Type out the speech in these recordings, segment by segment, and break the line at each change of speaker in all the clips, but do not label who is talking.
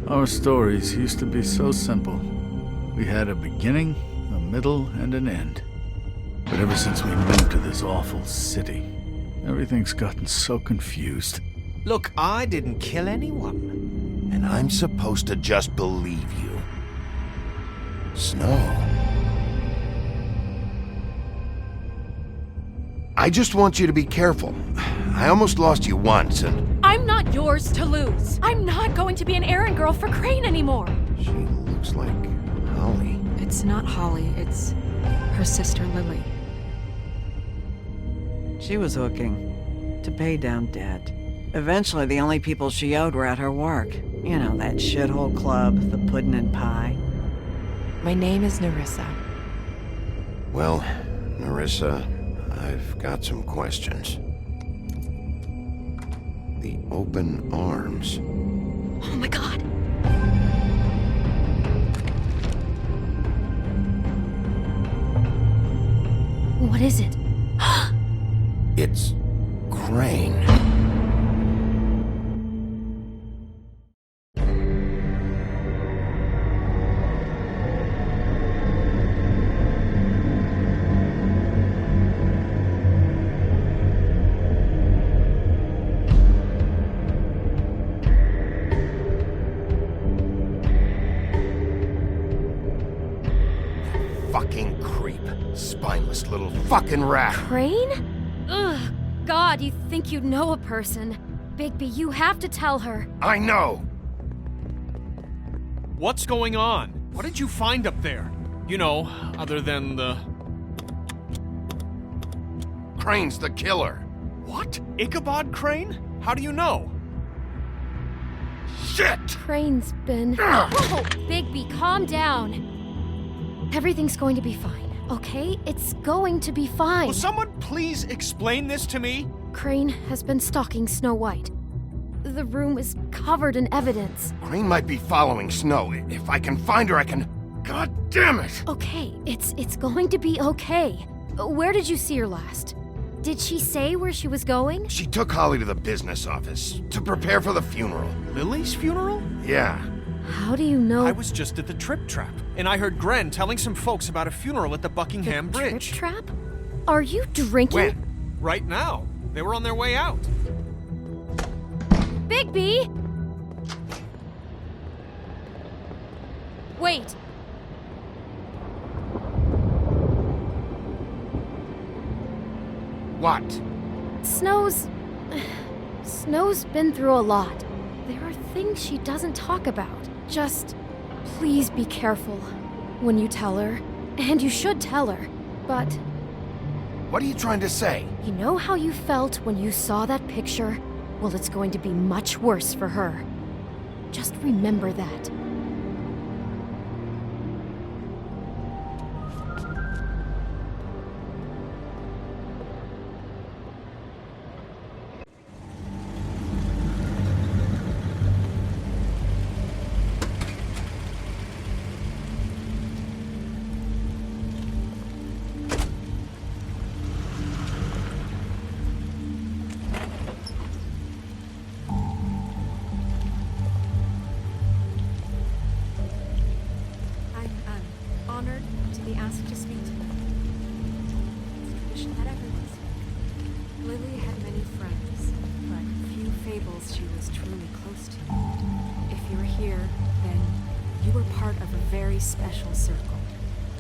Our stories used to be so simple. We had a beginning, a middle, and an end. But ever since we moved to this awful city, everything's gotten so confused.
Look, I didn't kill anyone.
And I'm supposed to just believe you. Snow. I just want you to be careful. I almost lost you once, and...
I'm not yours to lose. I'm not going to be an errand girl for Crane anymore.
She looks like Holly.
It's not Holly, it's her sister Lily.
She was hooking to pay down debt. Eventually, the only people she owed were at her work. You know, that shithole club, the Puddin' and Pie.
My name is Nerissa.
Well, Nerissa, I've got some questions. The open arms.
Oh my god. What is it?
It's Crane. Fucking creep. Spineless little fucking rat.
Crane? Ugh. God, you think you know a person. Bigby, you have to tell her.
I know!
What's going on? What did you find up there? You know, other than the...
Crane's the killer.
What? Ichabod Crane? How do you know?
Shit!
Crane's been... Whoa! Bigby, calm down. Everything's going to be fine, okay? It's going to be fine.
Will someone please explain this to me?
Crane has been stalking Snow White. The room is covered in evidence.
Crane might be following Snow. If I can find her, I can... God damn it!
Okay, it's going to be okay. Where did you see her last? Did she say where she was going?
She took Holly to the business office to prepare for the funeral.
Lily's funeral?
Yeah.
How do you know?
I was just at the Trip Trap, and I heard Gren telling some folks about a funeral at the Buckingham
the
Bridge.
Trip Trap? Are you drinking?
When?
Right now. They were on their way out.
Bigby! Wait.
What?
Snow's been through a lot. There are things she doesn't talk about. Just please be careful when you tell her. And you should tell her. But
What are you trying to say?
you know how you felt when you saw that picture? Well, it's going to be much worse for her. Just remember that.
Honored to be asked to speak to you. It's a tradition that everyone spoke. Lily had many friends, but few fables she was truly close to. If you were here, then you were part of a very special circle.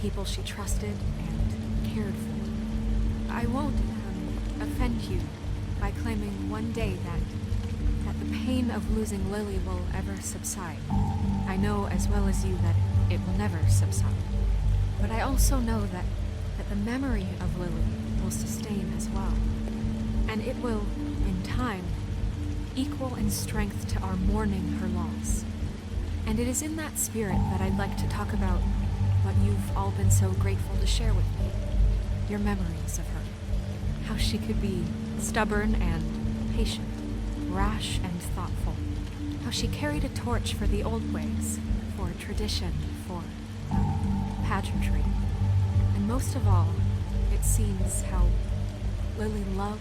People she trusted and cared for. I won't offend you by claiming one day that the pain of losing Lily will ever subside. I know as well as you that it will never subside. But I also know that the memory of Lily will sustain as well. And it will, in time, equal in strength to our mourning her loss. And it is in that spirit that I'd like to talk about what you've all been so grateful to share with me. Your memories of her. How she could be stubborn and patient, rash and thoughtful. How she carried a torch for the old ways, for tradition, for pageantry. And most of all, it seems how Lily loved,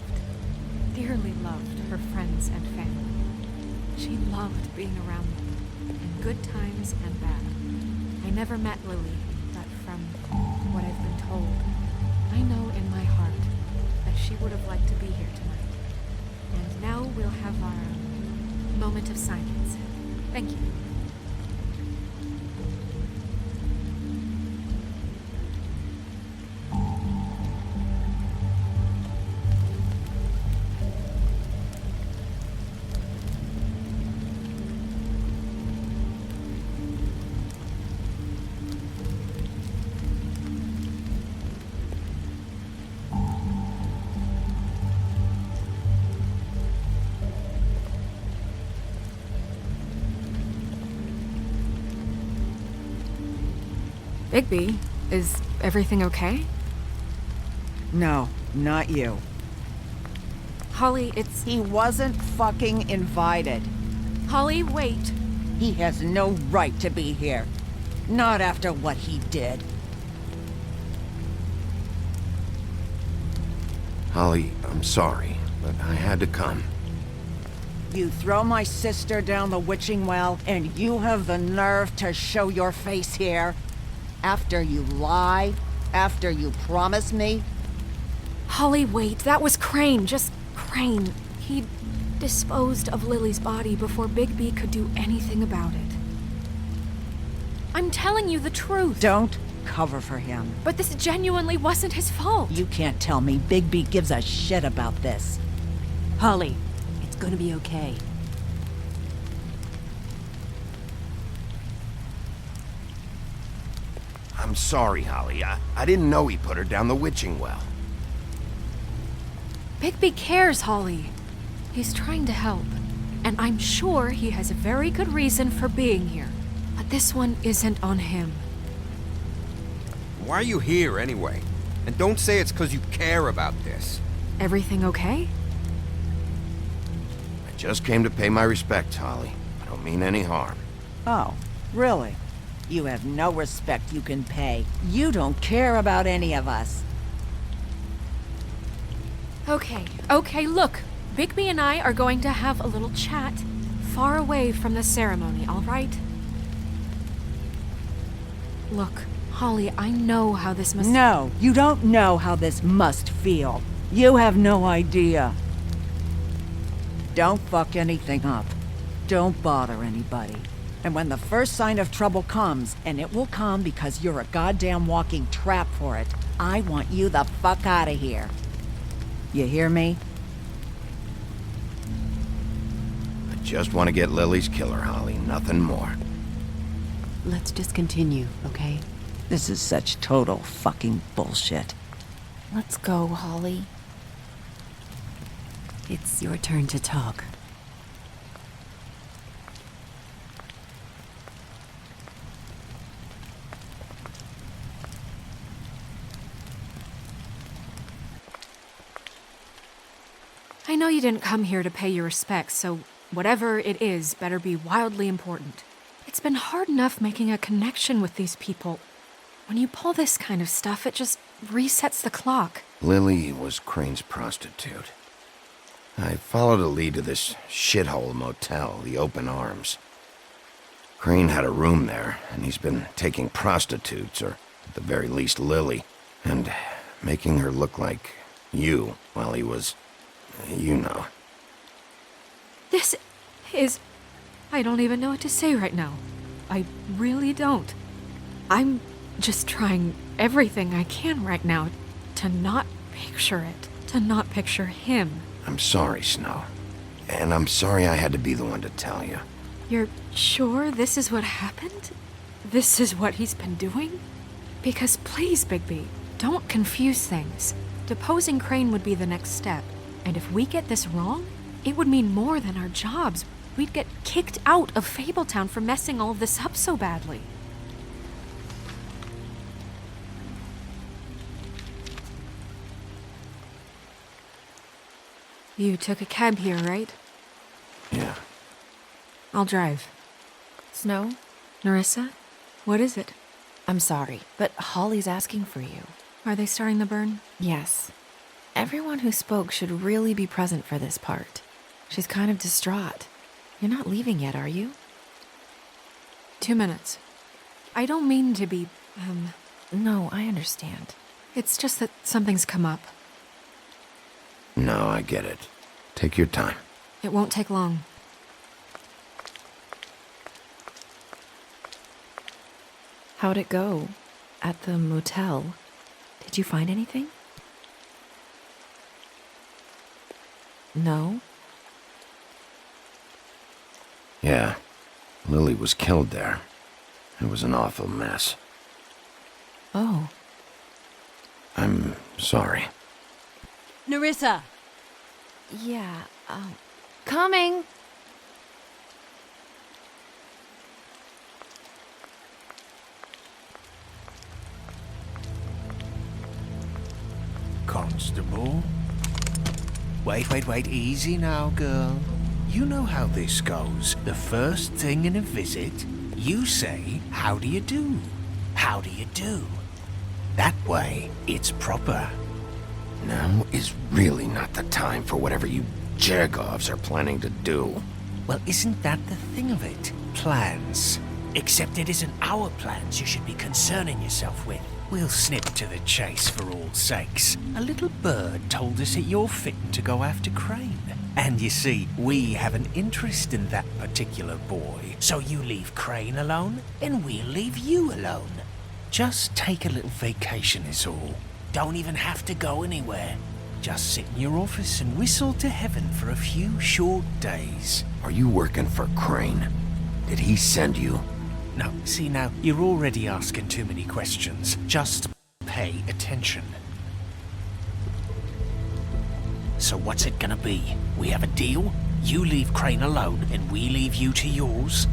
dearly loved her friends and family. She loved being around them, in good times and bad. I never met Lily, but from what I've been told, I know in my heart that she would have liked to be here tonight. And now we'll have our moment of silence. Thank you. Bigby, is everything okay?
No, not you.
Holly, it's...
He wasn't fucking invited.
Holly, wait.
He has no right to be here. Not after what he did.
Holly, I'm sorry, but I had to come.
You throw my sister down the witching well, and you have the nerve to show your face here? After you lie? After you promise me?
Holly, wait. That was Crane. Just Crane. He disposed of Lily's body before Bigby could do anything about it. I'm telling you the truth.
Don't cover for him.
But this genuinely wasn't his fault.
You can't tell me Bigby gives a shit about this.
Holly, it's gonna be okay.
I'm sorry, Holly. I didn't know he put her down the witching well.
Bigby cares, Holly. He's trying to help. And I'm sure he has a very good reason for being here. But this one isn't on him.
Why are you here, anyway? And don't say it's because you care about this.
Everything okay?
I just came to pay my respects, Holly. I don't mean any harm.
Oh, really? You have no respect you can pay. You don't care about any of us.
Okay, look. Bigby and I are going to have a little chat far away from the ceremony, all right? Look, Holly, I know how this must...
No, you don't know how this must feel. You have no idea. Don't fuck anything up. Don't bother anybody. And when the first sign of trouble comes, and it will come because you're a goddamn walking trap for it, I want you the fuck out of here. You hear me?
I just want to get Lily's killer, Holly. Nothing more.
Let's just continue, okay?
This is such total fucking bullshit.
Let's go, Holly. It's your turn to talk.
I know you didn't come here to pay your respects, so whatever it is better be wildly important. It's been hard enough making a connection with these people. When you pull this kind of stuff, it just resets the clock.
Lily was Crane's prostitute. I followed a lead to this shithole motel, the Open Arms. Crane had a room there, and he's been taking prostitutes, or at the very least Lily, and making her look like you while he was, you know.
This is... I don't even know what to say right now. I really don't. I'm just trying everything I can right now to not picture it, to not picture him.
I'm sorry, Snow. And I'm sorry I had to be the one to tell you.
You're sure this is what happened? This is what he's been doing? Because please, Bigby, don't confuse things. Deposing Crane would be the next step. And if we get this wrong, it would mean more than our jobs. We'd get kicked out of Fabletown for messing all of this up so badly. You took a cab here, right?
Yeah.
I'll drive.
Snow?
Nerissa? What is it?
I'm sorry, but Holly's asking for you.
Are they starting the burn?
Yes. Everyone who spoke should really be present for this part. She's kind of distraught. You're not leaving yet, are you?
2 minutes. I don't mean to be,
No, I understand.
It's just that something's come up.
No, I get it. Take your time.
It won't take long.
How'd it go? At the motel? Did you find anything? No?
Yeah, Lily was killed there. It was an awful mess.
Oh.
I'm sorry.
Nerissa!
Yeah, coming!
Constable? Wait, easy now, girl. You know how this goes. The first thing in a visit, you say, how do you do? How do you do? That way, it's proper.
Now is really not the time for whatever you Jergovs are planning to do.
Well, isn't that the thing of it? Plans. Except it isn't our plans you should be concerning yourself with. We'll snip to the chase for all sakes. A little bird told us that you're fitting to go after Crane. And you see, we have an interest in that particular boy. So you leave Crane alone, and we'll leave you alone. Just take a little vacation is all. Don't even have to go anywhere. Just sit in your office and whistle to heaven for a few short days.
Are you working for Crane? Did he send you?
No, see now, you're already asking too many questions. Just pay attention. So what's it gonna be? We have a deal? You leave Crane alone, and we leave you to yours?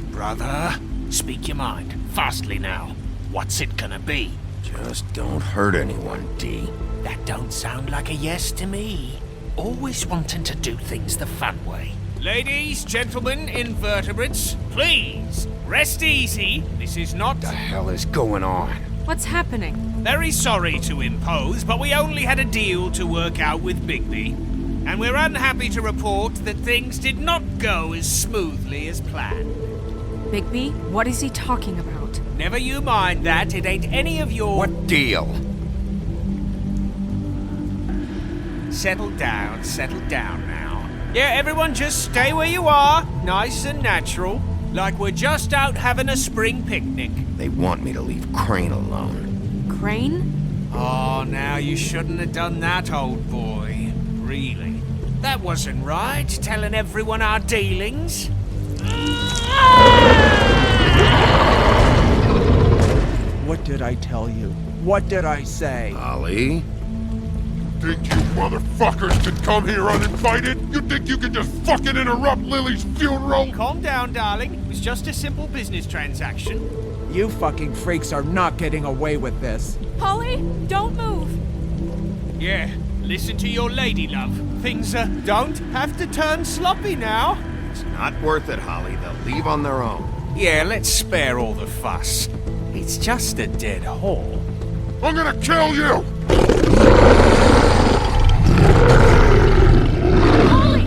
Brother, speak your mind. Fastly now. What's it gonna be?
Just don't hurt anyone, D.
That don't sound like a yes to me. Always wanting to do things the fun way. Ladies, gentlemen, invertebrates, please, rest easy. This is not...
What the hell is going on?
What's happening?
Very sorry to impose, but we only had a deal to work out with Bigby. And we're unhappy to report that things did not go as smoothly as planned.
Bigby, what is he talking about?
Never you mind that, it ain't any of your...
What deal?
Settle down now. Yeah, everyone just stay where you are, nice and natural, like we're just out having a spring picnic.
They want me to leave Crane alone.
Crane?
Oh, now you shouldn't have done that, old boy. Really. That wasn't right, telling everyone our dealings.
What did I tell you? What did I say?
Ollie?
Think you motherfuckers can come here uninvited? You think you can just fucking interrupt Lily's funeral?
Calm down, darling. It was just a simple business transaction.
You fucking freaks are not getting away with this.
Holly, don't move!
Yeah, listen to your lady, love. Things, don't have to turn sloppy now.
It's not worth it, Holly. They'll leave on their own.
Yeah, let's spare all the fuss. It's just a dead hole.
I'm gonna kill you!
Holly!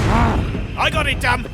Holly!
I got it, damn!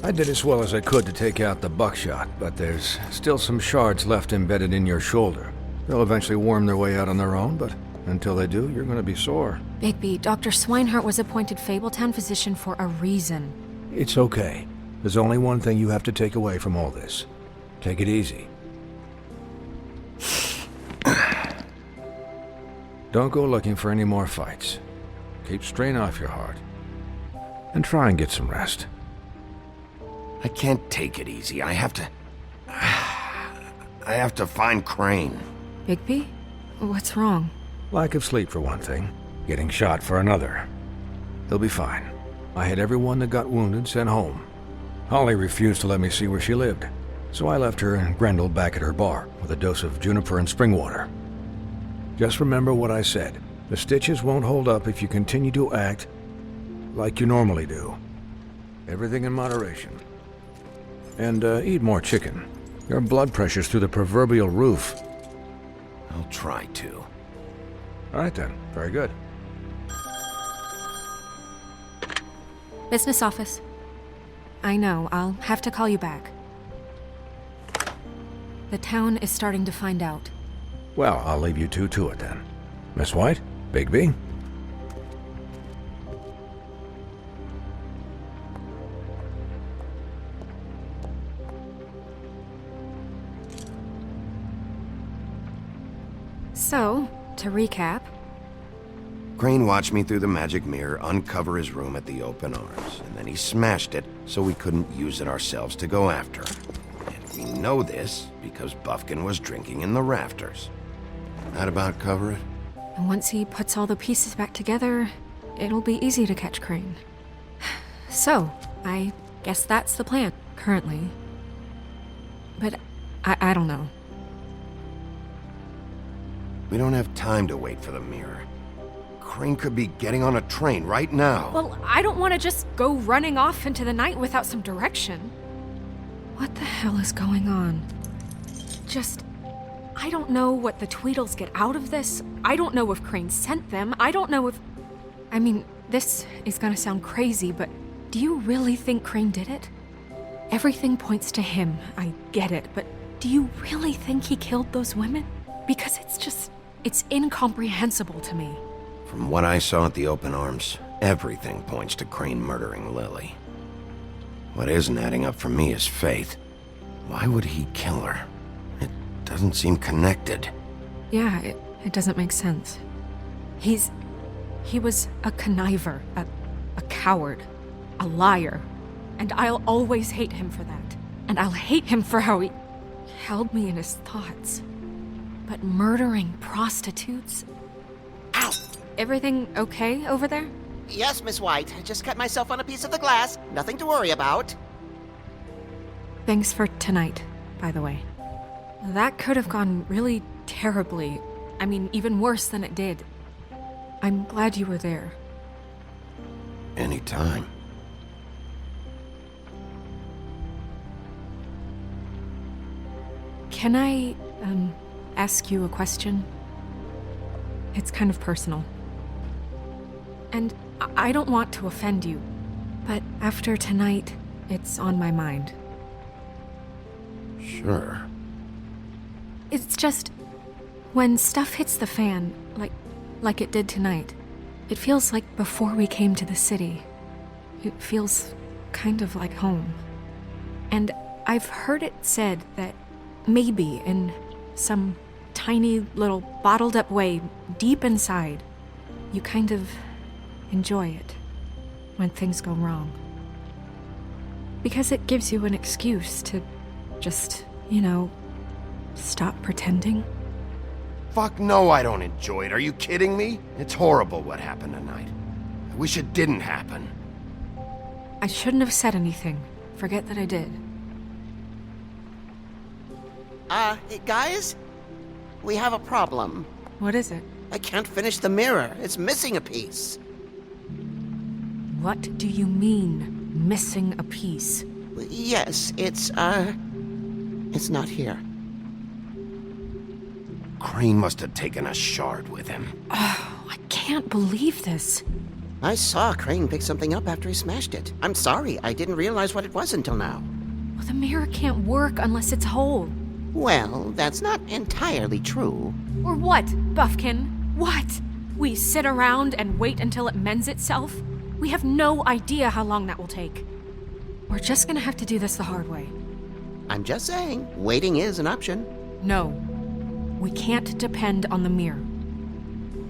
I did as well as I could to take out the buckshot, but there's still some shards left embedded in your shoulder. They'll eventually worm their way out on their own, but until they do, you're gonna be sore.
Bigby, Dr. Swinehart was appointed Fabletown physician for a reason.
It's okay. There's only one thing you have to take away from all this. Take it easy. Don't go looking for any more fights. Keep strain off your heart. And try and get some rest.
I can't take it easy. I have to find Crane.
Bigby? What's wrong?
Lack of sleep for one thing. Getting shot for another. He'll be fine. I had everyone that got wounded sent home. Holly refused to let me see where she lived, so I left her and Grendel back at her bar with a dose of juniper and spring water. Just remember what I said. The stitches won't hold up if you continue to act like you normally do. Everything in moderation. And eat more chicken. Your blood pressure's through the proverbial roof.
I'll try to.
All right then. Very good.
Business office. I know, I'll have to call you back. The town is starting to find out.
Well, I'll leave you two to it then. Miss White? Bigby?
So, to recap...
Crane watched me through the magic mirror uncover his room at the Open Arms, and then he smashed it so we couldn't use it ourselves to go after him. And we know this because Bufkin was drinking in the rafters. That about cover it?
And once he puts all the pieces back together, it'll be easy to catch Crane. So, I guess that's the plan, currently. But I don't know.
We don't have time to wait for the mirror. Crane could be getting on a train right now.
Well, I don't want to just go running off into the night without some direction. What the hell is going on? I don't know what the Tweedles get out of this. I don't know if Crane sent them. I don't know if... I mean, this is gonna sound crazy, but do you really think Crane did it? Everything points to him, I get it, but do you really think he killed those women? Because it's incomprehensible to me.
From what I saw at the Open Arms, everything points to Crane murdering Lily. What isn't adding up for me is Faith. Why would he kill her? It doesn't seem connected.
Yeah, it doesn't make sense. He was a conniver, a coward, a liar, and I'll always hate him for that. And I'll hate him for how he held me in his thoughts. But murdering prostitutes? Ow! Everything okay over there?
Yes, Miss White. I just cut myself on a piece of the glass. Nothing to worry about.
Thanks for tonight, by the way. That could have gone really terribly. I mean, even worse than it did. I'm glad you were there.
Anytime.
Can I, ask you a question? It's kind of personal. And I don't want to offend you, but after tonight, it's on my mind.
Sure.
It's just, when stuff hits the fan, like it did tonight, it feels like before we came to the city. It feels kind of like home. And I've heard it said that maybe in some tiny little bottled up way deep inside, you kind of enjoy it when things go wrong. Because it gives you an excuse to just, stop pretending.
Fuck no, I don't enjoy it. Are you kidding me? It's horrible what happened tonight. I wish it didn't happen.
I shouldn't have said anything. Forget that I did.
Guys? We have a problem.
What is it?
I can't finish the mirror. It's missing a piece.
What do you mean, missing a piece?
Yes, it's not here.
Crane must have taken a shard with him.
Oh, I can't believe this.
I saw Crane pick something up after he smashed it. I'm sorry, I didn't realize what it was until now.
Well, the mirror can't work unless it's whole.
Well, that's not entirely true.
Or what, Buffkin? What? We sit around and wait until it mends itself? We have no idea how long that will take. We're just gonna have to do this the hard way.
I'm just saying, waiting is an option.
No. We can't depend on the mirror.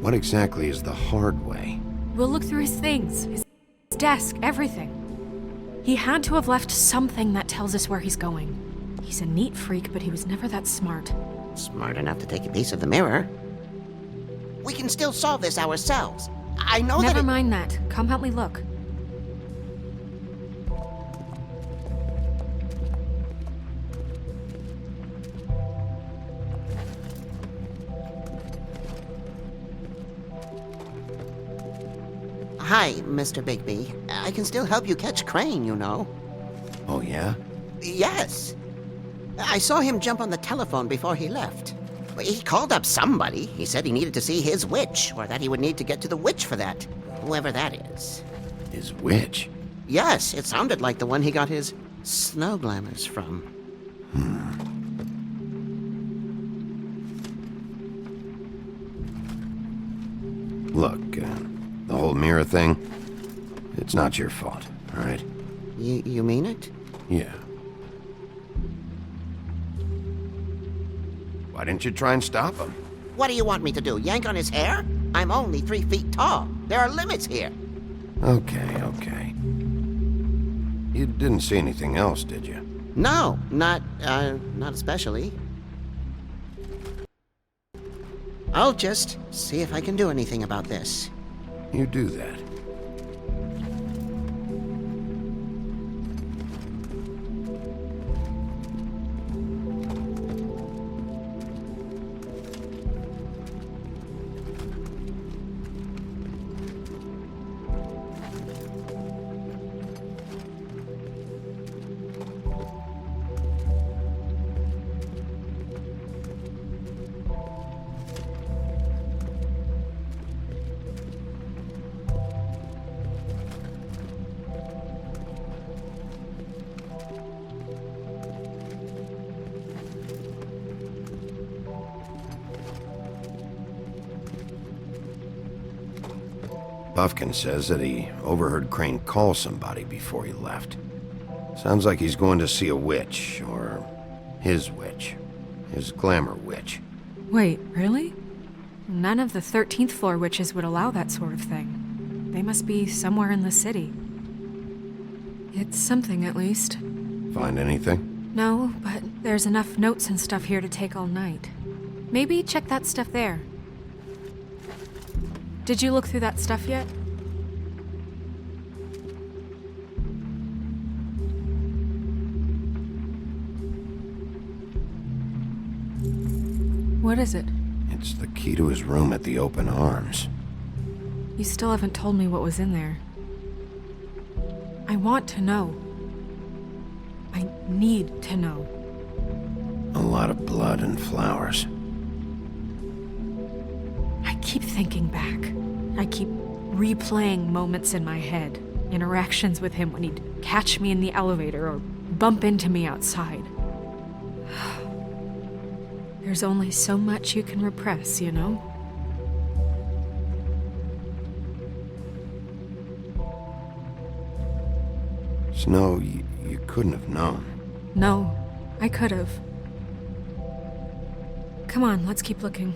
What exactly is the hard way?
We'll look through his things, his desk, everything. He had to have left something that tells us where he's going. He's a neat freak, but he was never that smart.
Smart enough to take a piece of the mirror. We can still solve this ourselves. I know
Never mind that. Come help me look.
Hi, Mr. Bigby. I can still help you catch Crane, you know.
Oh, yeah?
Yes. I saw him jump on the telephone before he left. He called up somebody. He said he needed to see his witch, or that he would need to get to the witch for that. Whoever that is.
His witch?
Yes, it sounded like the one he got his snow glamours from.
Look, the whole mirror thing, it's not your fault, all right?
You mean it?
Yeah. Why didn't you try and stop him?
What do you want me to do, yank on his hair? I'm only 3 feet tall. There are limits here.
Okay. You didn't see anything else, did you?
No, not especially. I'll just see if I can do anything about this.
You do that. Buffkin says that he overheard Crane call somebody before he left. Sounds like he's going to see a witch, or his witch. His glamour witch.
Wait, really? None of the 13th floor witches would allow that sort of thing. They must be somewhere in the city. It's something, at least.
Find anything?
No, but there's enough notes and stuff here to take all night. Maybe check that stuff there. Did you look through that stuff yet? What is it?
It's the key to his room at the Open Arms.
You still haven't told me what was in there. I want to know. I need to know.
A lot of blood and flowers.
I keep thinking back. I keep replaying moments in my head. Interactions with him when he'd catch me in the elevator or bump into me outside. There's only so much you can repress, you know?
Snow, you couldn't have known.
No, I could have. Come on, let's keep looking.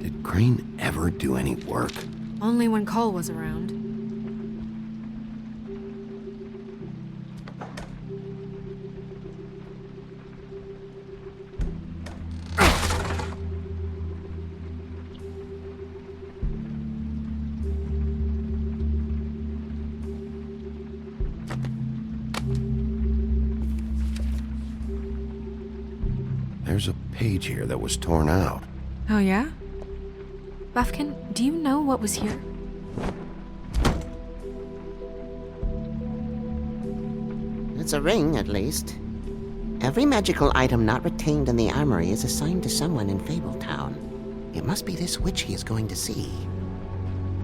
Did Crane ever do any work?
Only when Cole was around.
page here that was torn out.
Oh, yeah? Buffkin, do you know what was here?
It's a ring, at least. Every magical item not retained in the armory is assigned to someone in Fabletown. It must be this witch he is going to see.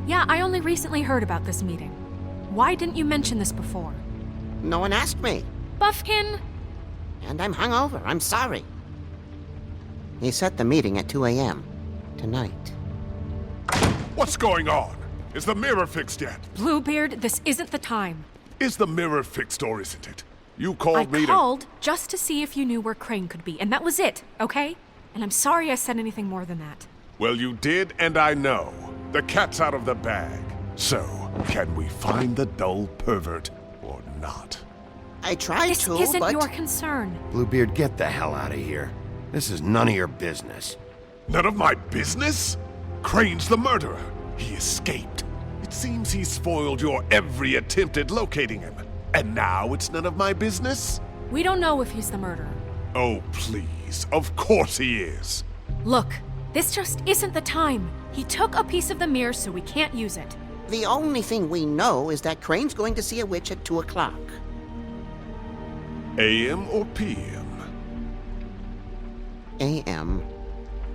Yeah, I only recently heard about this meeting. Why didn't you mention this before?
No one asked me.
Buffkin!
And I'm hungover. I'm sorry. He set the meeting at 2 a.m. tonight.
What's going on? Is the mirror fixed yet?
Bluebeard, this isn't the time.
Is the mirror fixed or isn't it? You called me
I called just to see if you knew where Crane could be, and that was it, okay? And I'm sorry I said anything more than that.
Well, you did, and I know. The cat's out of the bag. So, can we find the dull pervert or not?
I tried
this
to,
This isn't
but...
your concern.
Bluebeard, get the hell out of here. This is none of your business.
None of my business? Crane's the murderer. He escaped. It seems he spoiled your every attempt at locating him. And now it's none of my business?
We don't know if he's the murderer.
Oh, please. Of course he is.
Look, this just isn't the time. He took a piece of the mirror, so we can't use it.
The only thing we know is that Crane's going to see a witch at 2 o'clock.
AM or PM?
AM.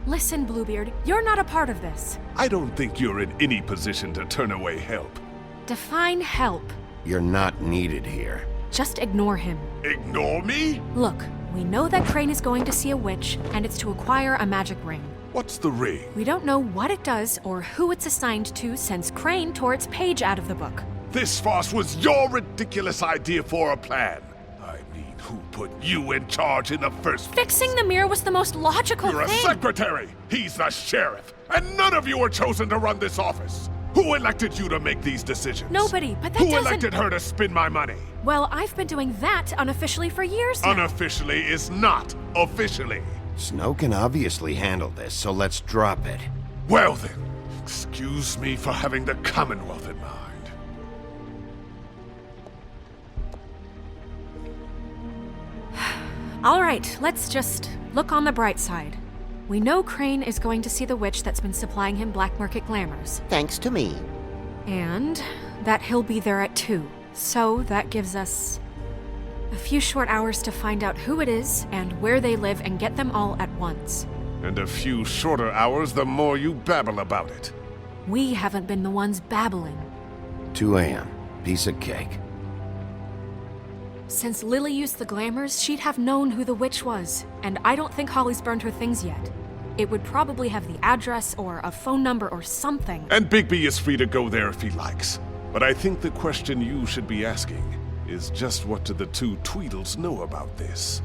Listen, Bluebeard, you're not a part of this.
I don't think you're in any position to turn away help.
Define help.
You're not needed here.
Just ignore him.
Ignore me?
Look, we know that Crane is going to see a witch, and it's to acquire a magic ring.
What's the ring?
We don't know what it does or who it's assigned to since Crane tore its page out of the book.
This farce was your ridiculous idea for a plan. I mean, who put you in charge in the first place?
Fixing the mirror was the most logical
You're
thing.
a secretary. He's the sheriff. And none of you were chosen to run this office. Who elected you to make these decisions?
Nobody, but that
Who
doesn't...
elected her to spend my money?
Well, I've been doing that unofficially for years now.
Unofficially is not officially.
Snow can obviously handle this, so let's drop it.
Well then, excuse me for having the Commonwealth in mind.
All right, let's just look on the bright side. We know Crane is going to see the witch that's been supplying him black market glamours.
Thanks to me.
And that he'll be there at 2. So that gives us a few short hours to find out who it is and where they live and get them all at once.
And a few shorter hours the more you babble about it.
We haven't been the ones babbling.
2 a.m. Piece of cake.
Since Lily used the glamours, she'd have known who the witch was, and I don't think Holly's burned her things yet. It would probably have the address or a phone number or something.
And Bigby is free to go there if he likes. But I think the question you should be asking is just what do the two Tweedles know about this?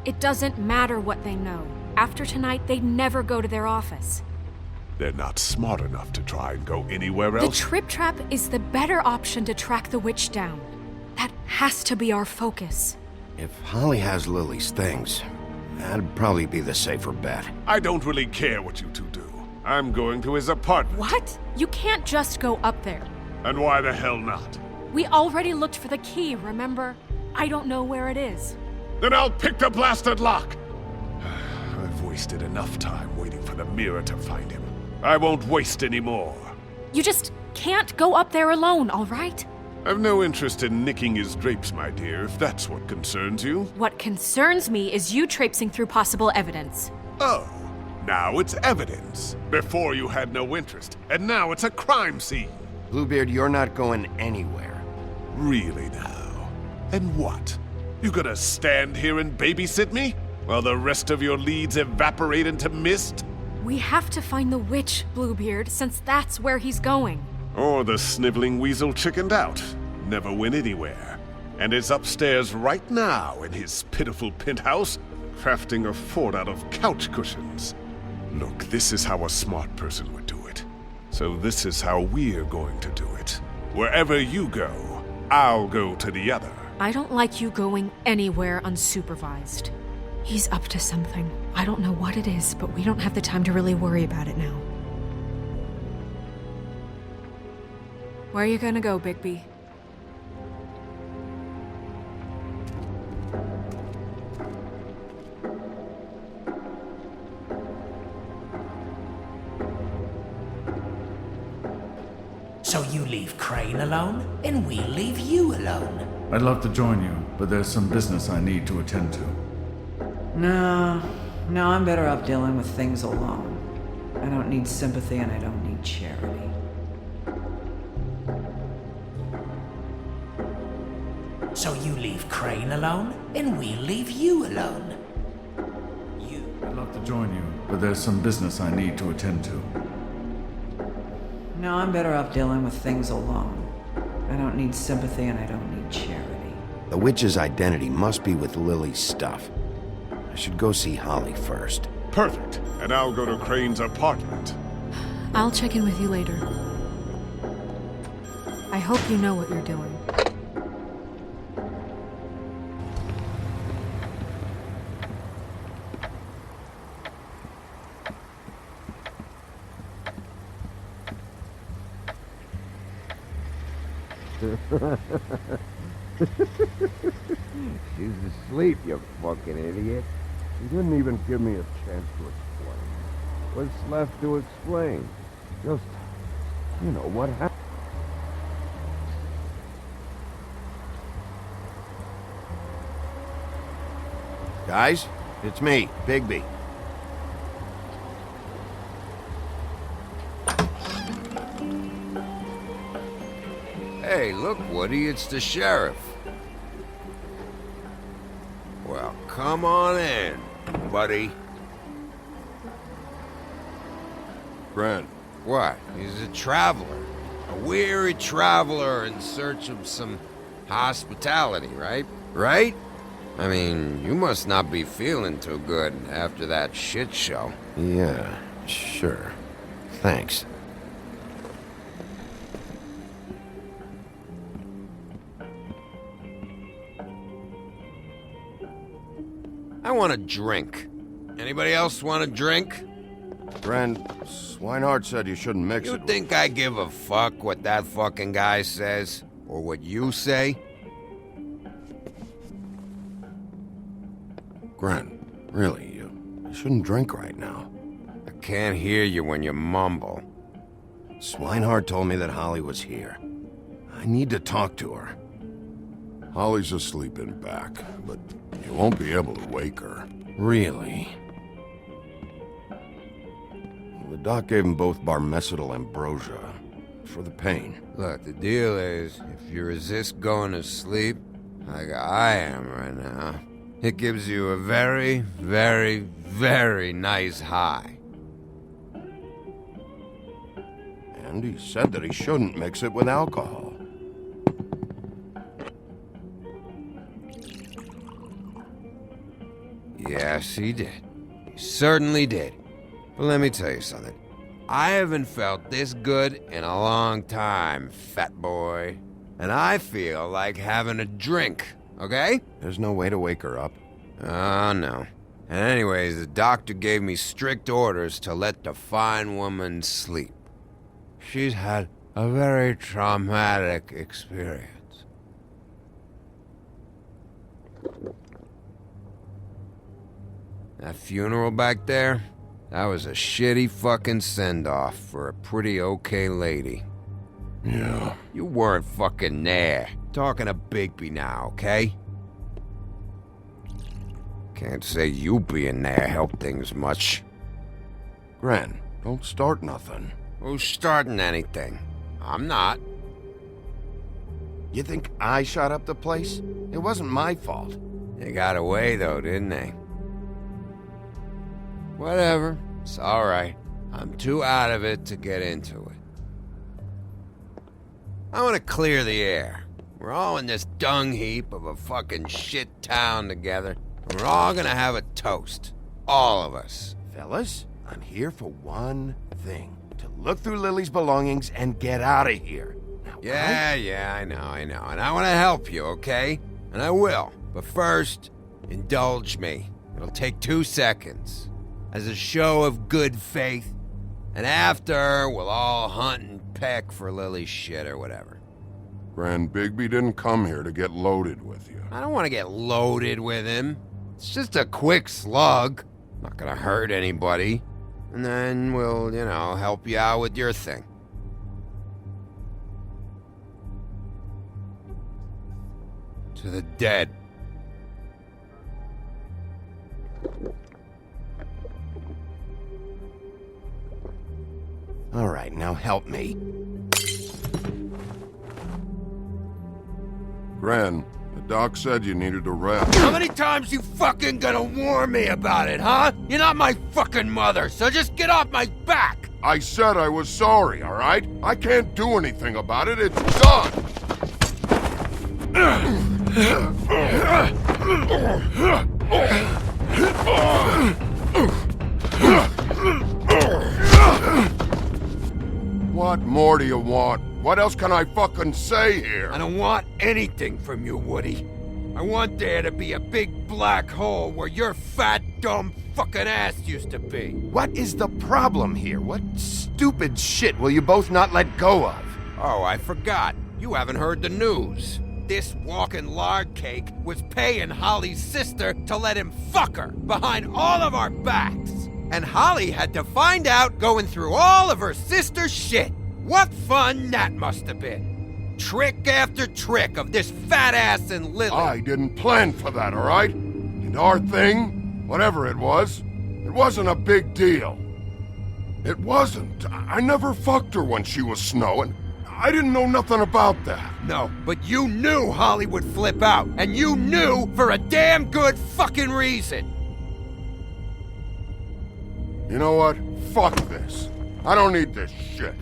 It doesn't matter what they know. After tonight, they'd never go to their office.
They're not smart enough to try and go anywhere else.
The Trip Trap is the better option to track the witch down. That has to be our focus.
If Holly has Lily's things, that'd probably be the safer bet.
I don't really care what you two do. I'm going to his apartment.
What? You can't just go up there.
And why the hell not?
We already looked for the key, remember? I don't know where it is.
Then I'll pick the blasted lock! I've wasted enough time waiting for the mirror to find him. I won't waste any more.
You just can't go up there alone, all right?
I've no interest in nicking his drapes, my dear, if that's what concerns you.
What concerns me is you traipsing through possible evidence.
Oh, now it's evidence. Before you had no interest, and now it's a crime scene.
Bluebeard, you're not going anywhere.
Really now? And what? You gonna stand here and babysit me? While the rest of your leads evaporate into mist?
We have to find the witch, Bluebeard, since that's where he's going.
Or the sniveling weasel chickened out. Never went anywhere. And is upstairs right now in his pitiful penthouse, crafting a fort out of couch cushions. Look, this is how a smart person would do it. So this is how we're going to do it. Wherever you go, I'll go to the other.
I don't like you going anywhere unsupervised. He's up to something. I don't know what it is, but we don't have the time to really worry about it now. Where are you gonna go, Bigby?
So you leave Crane alone, and we leave you alone.
I'd love to join you, but there's some business I need to attend to.
No, I'm better off dealing with things alone. I don't need sympathy and I don't need charity.
So you leave Crane alone, and we leave you alone.
I'd love to join you, but there's some business I need to attend to.
No, I'm better off dealing with things alone. I don't need sympathy and I don't need charity.
The witch's identity must be with Lily's stuff. I should go see Holly first.
Perfect. And I'll go to Crane's apartment.
I'll check in with you later. I hope you know what you're doing.
She's asleep, you fucking idiot.
You didn't even give me a chance to explain. What's left to explain? Just, what happened?
Guys, it's me, Bigby.
Hey, look, Woody, it's the sheriff. Well, come on in, buddy.
Grant.
What? He's a traveler. A weary traveler in search of some hospitality, right? Right? I mean, you must not be feeling too good after that shit show.
Yeah, sure. Thanks.
I want a drink. Anybody else want a drink?
Friend, Swinehart said you shouldn't mix it.
You think I give a fuck what that fucking guy says? Or what you say?
Grant, really, you shouldn't drink right now.
I can't hear you when you mumble.
Swinehart told me that Holly was here. I need to talk to her.
Holly's asleep in back, but you won't be able to wake her.
Really? The doc gave them both Barmecidal ambrosia for the pain.
Look, the deal is, if you resist going to sleep, like I am right now, it gives you a very, very, very nice high.
And he said that he shouldn't mix it with alcohol.
Yes, he did. He certainly did. But let me tell you something. I haven't felt this good in a long time, fat boy. And I feel like having a drink, okay?
There's no way to wake her up.
Oh, no. And anyways, the doctor gave me strict orders to let the fine woman sleep. She's had a very traumatic experience. That funeral back there, that was a shitty fucking send-off for a pretty okay lady.
Yeah.
You weren't fucking there. Talking to Bigby now, okay? Can't say you being there helped things much.
Grant, don't start nothing.
Who's starting anything? I'm not.
You think I shot up the place? It wasn't my fault.
They got away though, didn't they? Whatever. It's alright. I'm too out of it to get into it. I want to clear the air. We're all in this dung heap of a fucking shit town together. And we're all gonna have a toast. All of us.
Fellas, I'm here for one thing. To look through Lily's belongings and get out of here. Now,
Yeah, I know. And I want to help you, okay? And I will. But first, indulge me. It'll take 2 seconds. As a show of good faith. And after, we'll all hunt and peck for Lily's shit or whatever.
Grant, Bigby didn't come here to get loaded with you.
I don't want to get loaded with him. It's just a quick slug. Not gonna hurt anybody. And then we'll, help you out with your thing. To the dead.
All right, now help me.
Gren, the doc said you needed a rest.
How many times you fucking gonna warn me about it, huh? You're not my fucking mother, so just get off my back!
I said I was sorry, all right? I can't do anything about it. It's done. What more do you want? What else can I fucking say here?
I don't want anything from you, Woody. I want there to be a big black hole where your fat, dumb fucking ass used to be.
What is the problem here? What stupid shit will you both not let go of?
Oh, I forgot. You haven't heard the news. This walking lard cake was paying Holly's sister to let him fuck her behind all of our backs. And Holly had to find out going through all of her sister's shit. What fun that must have been. Trick after trick of this fat ass and Lily.
I didn't plan for that, all right? And our thing, whatever it wasn't a big deal. It wasn't. I never fucked her when she was snowing. I didn't know nothing about that.
No, but you knew Holly would flip out, and you knew for a damn good fucking reason.
You know what? Fuck this. I don't need this shit.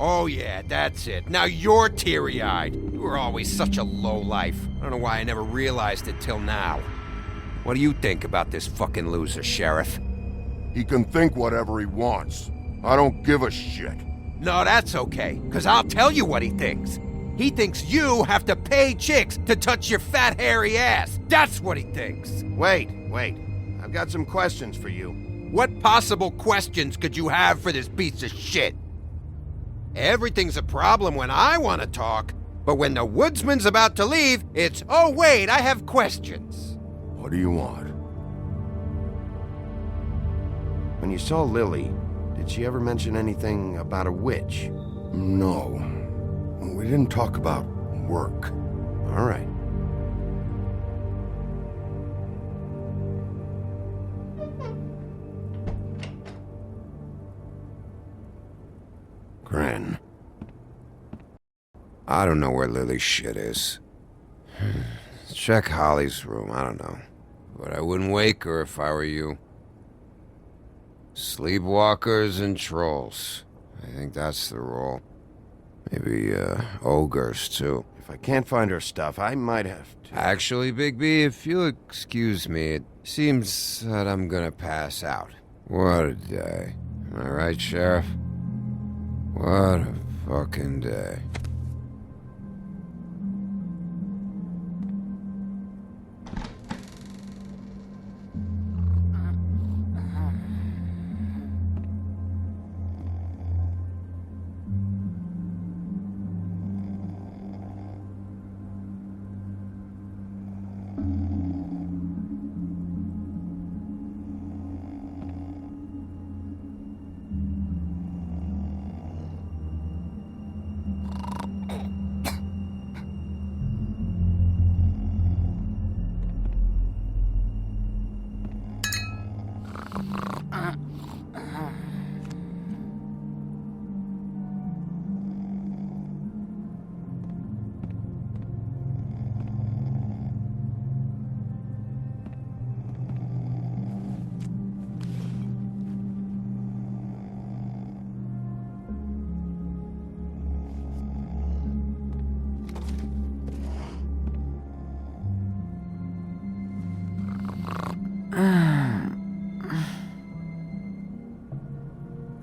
Oh yeah, that's it. Now you're teary-eyed. You were always such a lowlife. I don't know why I never realized it till now. What do you think about this fucking loser, Sheriff?
He can think whatever he wants. I don't give a shit.
No, that's okay, because I'll tell you what he thinks. He thinks you have to pay chicks to touch your fat, hairy ass. That's what he thinks.
Wait. I've got some questions for you.
What possible questions could you have for this piece of shit? Everything's a problem when I want to talk, but when the woodsman's about to leave, it's, oh wait, I have questions.
What do you want?
When you saw Lily, did she ever mention anything about a witch?
No. We didn't talk about work.
All right.
Gren.
I don't know where Lily's shit is. Check Holly's room, I don't know. But I wouldn't wake her if I were you. Sleepwalkers and trolls. I think that's the rule. Maybe, ogres, too.
If I can't find her stuff, I might have to...
Actually, Bigby, if you'll excuse me, it seems that I'm gonna pass out. What a day. Am I right, Sheriff? What a fucking day.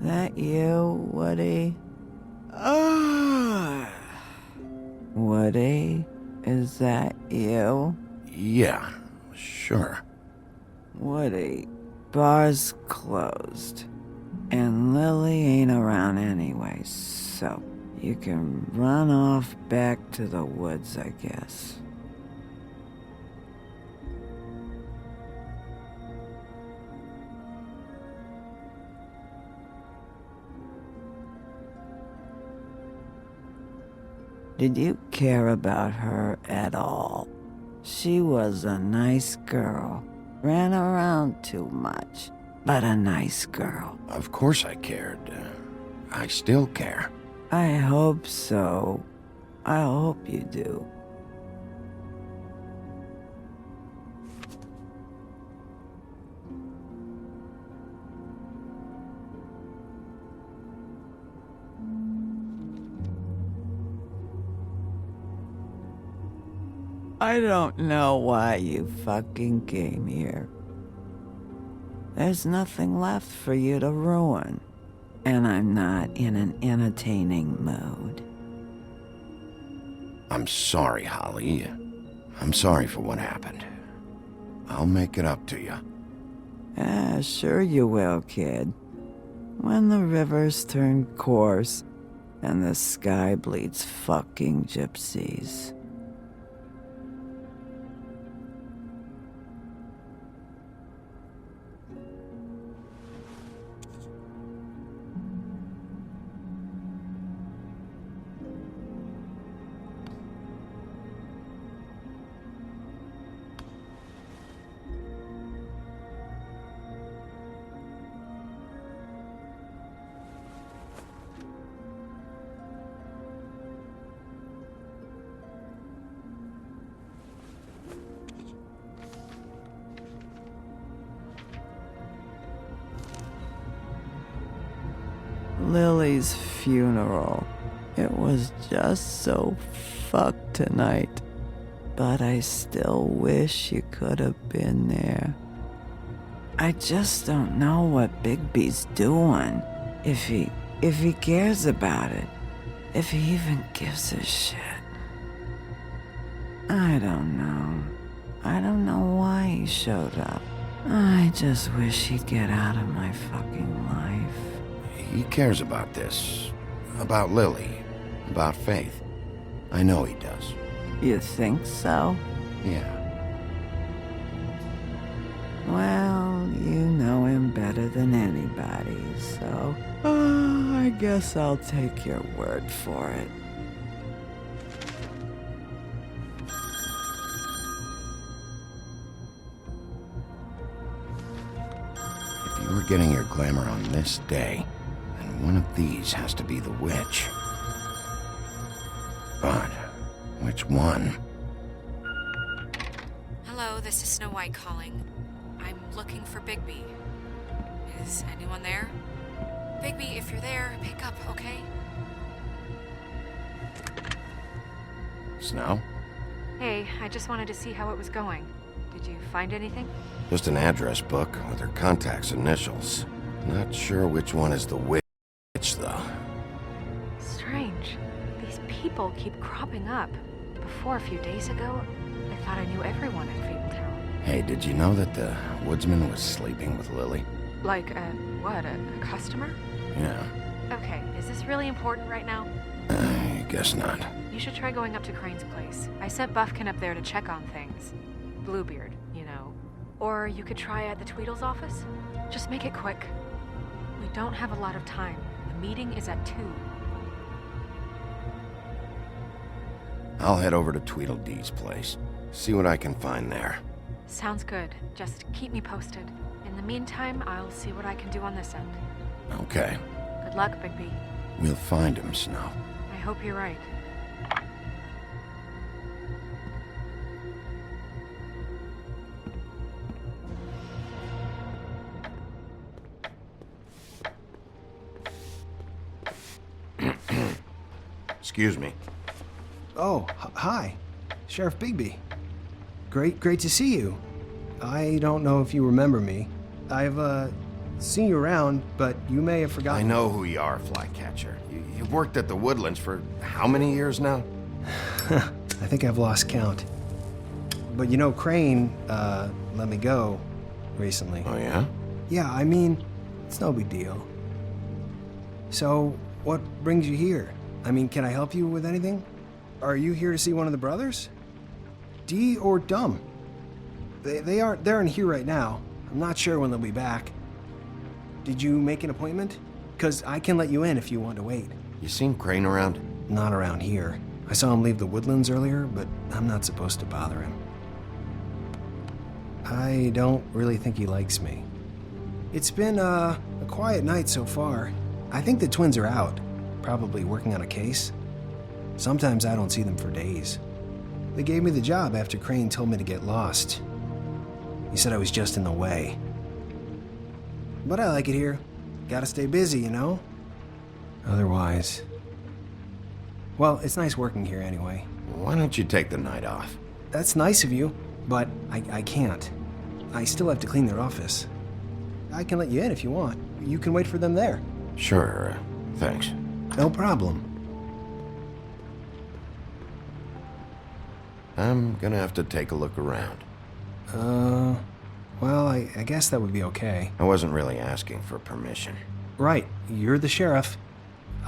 That you, Woody? Woody, is that you?
Yeah, sure.
Woody, bar's closed. And Lily ain't around anyway, so you can run off back to the woods, I guess. Did you care about her at all? She was a nice girl. Ran around too much, but a nice girl.
Of course I cared. I still care.
I hope so. I hope you do. I don't know why you fucking came here. There's nothing left for you to ruin, and I'm not in an entertaining mood.
I'm sorry, Holly. I'm sorry for what happened. I'll make it up to you.
Yeah, sure you will, kid. When the rivers turn coarse and the sky bleeds fucking gypsies. Lily's funeral. It was just so fucked tonight. But I still wish you could have been there. I just don't know what Bigby's doing. If he cares about it. If he even gives a shit. I don't know. I don't know why he showed up. I just wish he'd get out of my fucking life.
He cares about this. About Lily. About Faith. I know he does.
You think so?
Yeah.
Well, you know him better than anybody, so... I guess I'll take your word for it.
If you were getting your glamour on this day, then one of these has to be the witch. But which one?
Hello, this is Snow White calling. I'm looking for Bigby. Is anyone there? Bigby, if you're there, pick up, okay?
Snow?
Hey, I just wanted to see how it was going. Did you find anything?
Just an address book with her contact's initials. Not sure which one is the witch, though.
Strange. These people keep cropping up. Before, a few days ago, I thought I knew everyone in Fabletown.
Hey, did you know that the woodsman was sleeping with Lily?
Like, what, a customer?
Yeah.
Okay, is this really important right now?
I guess not.
You should try going up to Crane's place. I sent Buffkin up there to check on things. Bluebeard, you know. Or you could try at the Tweedle's office. Just make it quick. We don't have a lot of time. The meeting is at 2.
I'll head over to Tweedledee's place. See what I can find there.
Sounds good. Just keep me posted. In the meantime, I'll see what I can do on this end.
Okay.
Good luck, Bigby.
We'll find him, Snow.
I hope you're right.
Excuse me.
Oh, hi. Sheriff Bigby. Great to see you. I don't know if you remember me. I've, seen you around, but you may have forgotten.
I know who you are, Flycatcher. You've worked at the Woodlands for how many years now?
I think I've lost count. But you know, Crane, let me go recently.
Oh, yeah?
Yeah, I mean, it's no big deal. So, what brings you here? I mean, can I help you with anything? Are you here to see one of the brothers? Dee or Dumb? They aren't here right now. I'm not sure when they'll be back. Did you make an appointment? 'Cause I can let you in if you want to wait.
You seen Crane around?
Not around here. I saw him leave the Woodlands earlier, but I'm not supposed to bother him. I don't really think he likes me. It's been a quiet night so far. I think the twins are out, probably working on a case. Sometimes I don't see them for days. They gave me the job after Crane told me to get lost. He said I was just in the way. But I like it here. Gotta stay busy, you know? Otherwise... Well, it's nice working here anyway.
Why don't you take the night off?
That's nice of you, but I can't. I still have to clean their office. I can let you in if you want. You can wait for them there.
Sure, thanks.
No problem.
I'm gonna have to take a look around.
Well, I guess that would be okay.
I wasn't really asking for permission.
Right, you're the sheriff.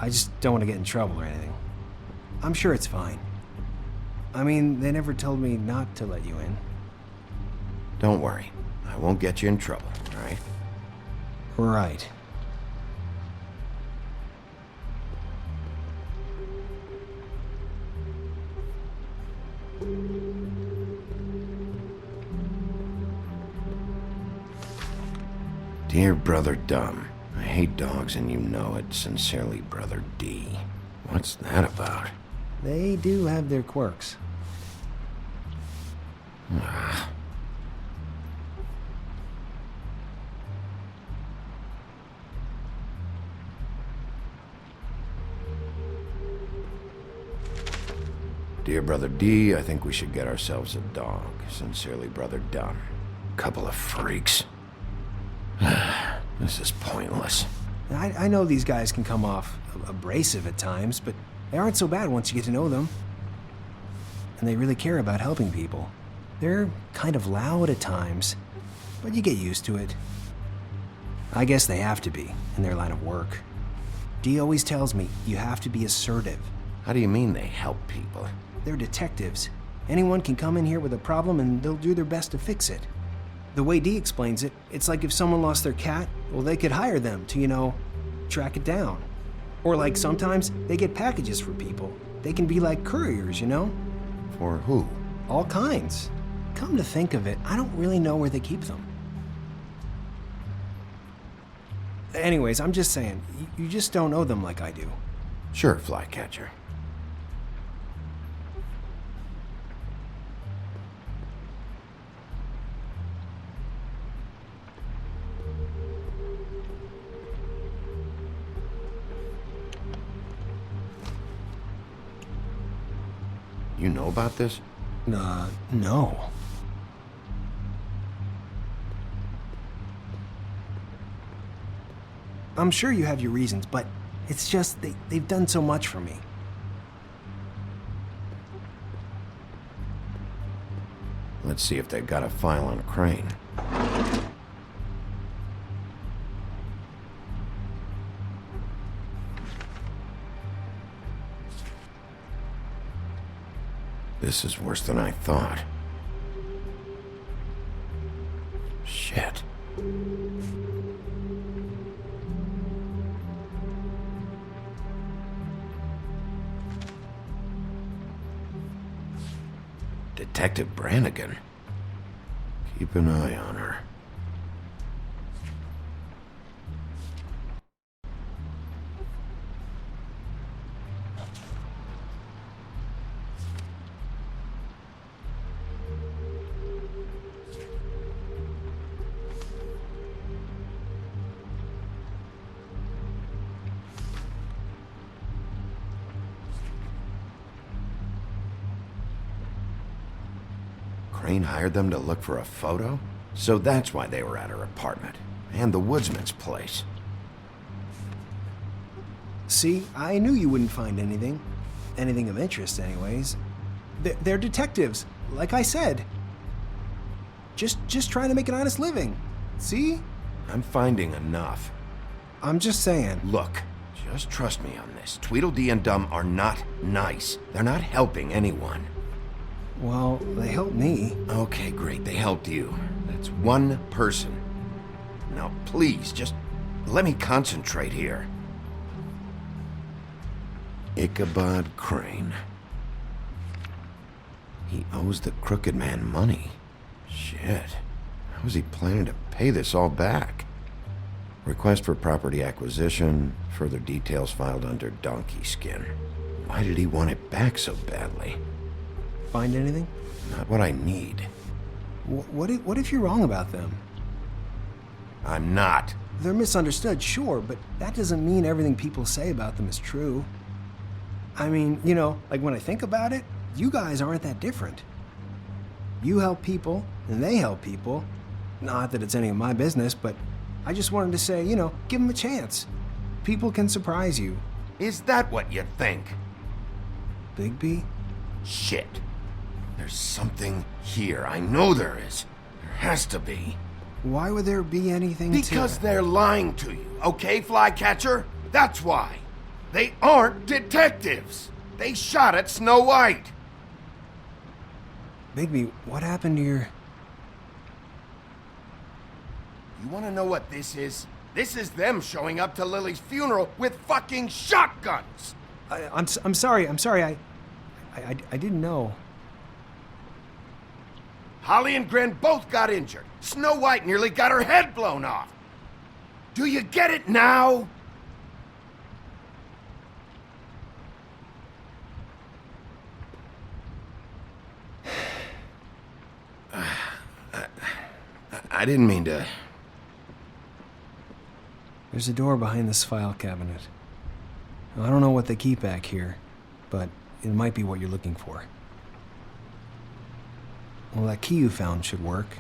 I just don't want to get in trouble or anything. I'm sure it's fine. I mean, they never told me not to let you in.
Don't worry. I won't get you in trouble, all right?
Right.
Dear Brother Dumb, I hate dogs and you know it. Sincerely, Brother D. What's that about?
They do have their quirks.
Ah. Dear Brother D, I think we should get ourselves a dog. Sincerely, Brother Dumb. Couple of freaks. This is pointless.
I know these guys can come off abrasive at times, but they aren't so bad once you get to know them. And they really care about helping people. They're kind of loud at times, but you get used to it. I guess they have to be, in their line of work. Dee always tells me you have to be assertive.
How do you mean they help people?
They're detectives. Anyone can come in here with a problem and they'll do their best to fix it. The way Dee explains it, it's like if someone lost their cat, well, they could hire them to, you know, track it down. Or like sometimes they get packages for people. They can be like couriers, you know?
For who?
All kinds. Come to think of it, I don't really know where they keep them. Anyways, I'm just saying, you just don't know them like I do.
Sure, Flycatcher. You know about this?
No. I'm sure you have your reasons, but it's just they've done so much for me.
Let's see if they've got a file on Crane. This is worse than I thought. Shit. Detective Brannigan. Keep an eye on her. Crane hired them to look for a photo? So that's why they were at her apartment. And the woodsman's place.
See, I knew you wouldn't find anything. Anything of interest, anyways. They're detectives, like I said. Just trying to make an honest living. See?
I'm finding enough.
I'm just saying.
Look, just trust me on this. Tweedledee and Dumb are not nice. They're not helping anyone.
Well, they helped me.
Okay, great. They helped you. That's one person. Now, please, just let me concentrate here. Ichabod Crane. He owes the Crooked Man money. Shit. How was he planning to pay this all back? Request for property acquisition, further details filed under donkey skin. Why did he want it back so badly?
Find anything?
Not what I need.
What if you're wrong about them?
I'm not.
They're misunderstood, sure, but that doesn't mean everything people say about them is true. I mean, you know, like when I think about it, you guys aren't that different. You help people, and they help people. Not that it's any of my business, but I just wanted to say, you know, give them a chance. People can surprise you.
Is that what you think?
Bigby?
Shit. There's something here. I know there is. There has to be.
Why would there be anything
Because they're lying to you, okay, Flycatcher? That's why. They aren't detectives. They shot at Snow White.
Bigby, what happened to your...
You want to know what this is? This is them showing up to Lily's funeral with fucking shotguns.
I'm sorry. I didn't know.
Holly and Gren both got injured. Snow White nearly got her head blown off. Do you get it now? I didn't mean to...
There's a door behind this file cabinet. I don't know what they keep back here, but it might be what you're looking for. Well, that key you found should work.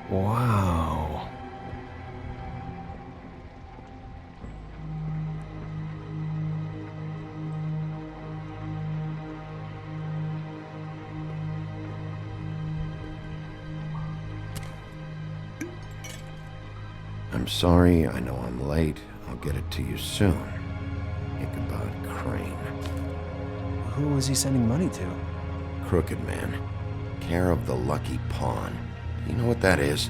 Wow.
I'm sorry, I know I'm late. I'll get it to you soon. Ichabod Crane.
Who was he sending money to?
Crooked Man. Care of the Lucky Pawn. You know what that is?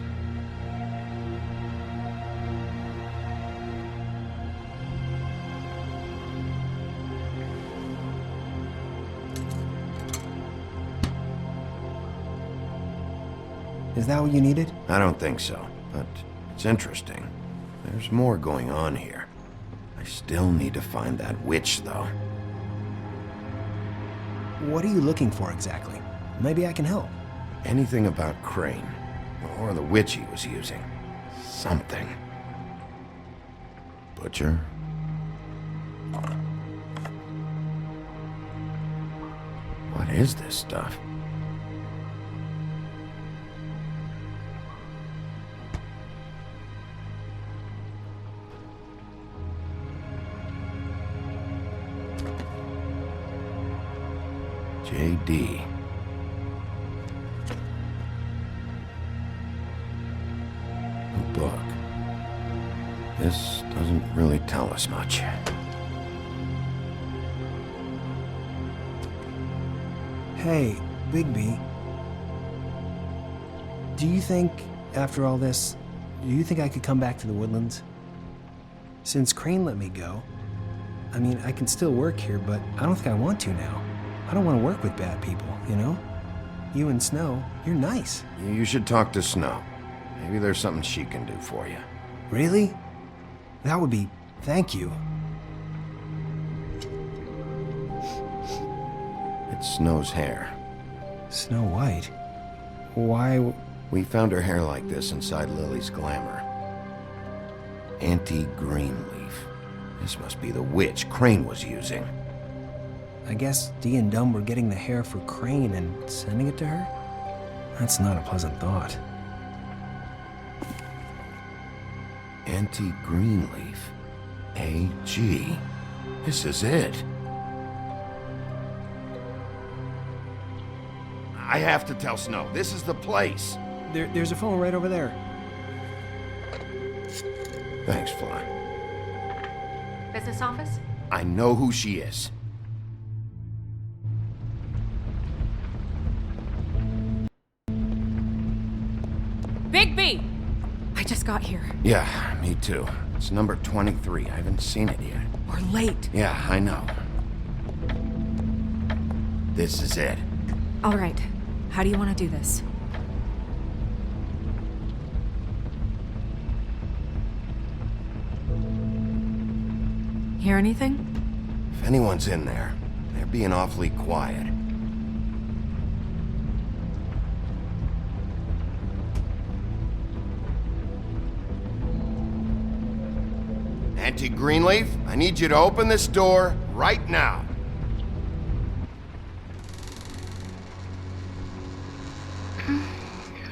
Is that what you needed?
I don't think so, but it's interesting. There's more going on here. I still need to find that witch, though.
What are you looking for exactly? Maybe I can help.
Anything about Crane, or the witch he was using. Something. Butcher? What is this stuff? J.D. A book. This doesn't really tell us much.
Hey, Bigby. Do you think, after all this, do you think I could come back to the Woodlands? Since Crane let me go, I mean, I can still work here, but I don't think I want to now. I don't want to work with bad people, you know? You and Snow, you're nice.
You should talk to Snow. Maybe there's something she can do for you.
Really? That would be... thank you.
It's Snow's hair.
Snow White? Why...
We found her hair like this inside Lily's glamour. Auntie Greenleaf. This must be the witch Crane was using.
I guess Dee and Dumb were getting the hair for Crane and sending it to her? That's not a pleasant thought.
Auntie Greenleaf. A.G. This is it. I have to tell Snow. This is the place.
There's a phone right over there.
Thanks, Fly.
Business office?
I know who she is.
Bigby!
I just got here.
Yeah, me too. It's number 23. I haven't seen it yet.
We're late.
Yeah, I know. This is it.
All right. How do you want to do this? Hear anything?
If anyone's in there, they're being awfully quiet. Auntie Greenleaf, I need you to open this door right now.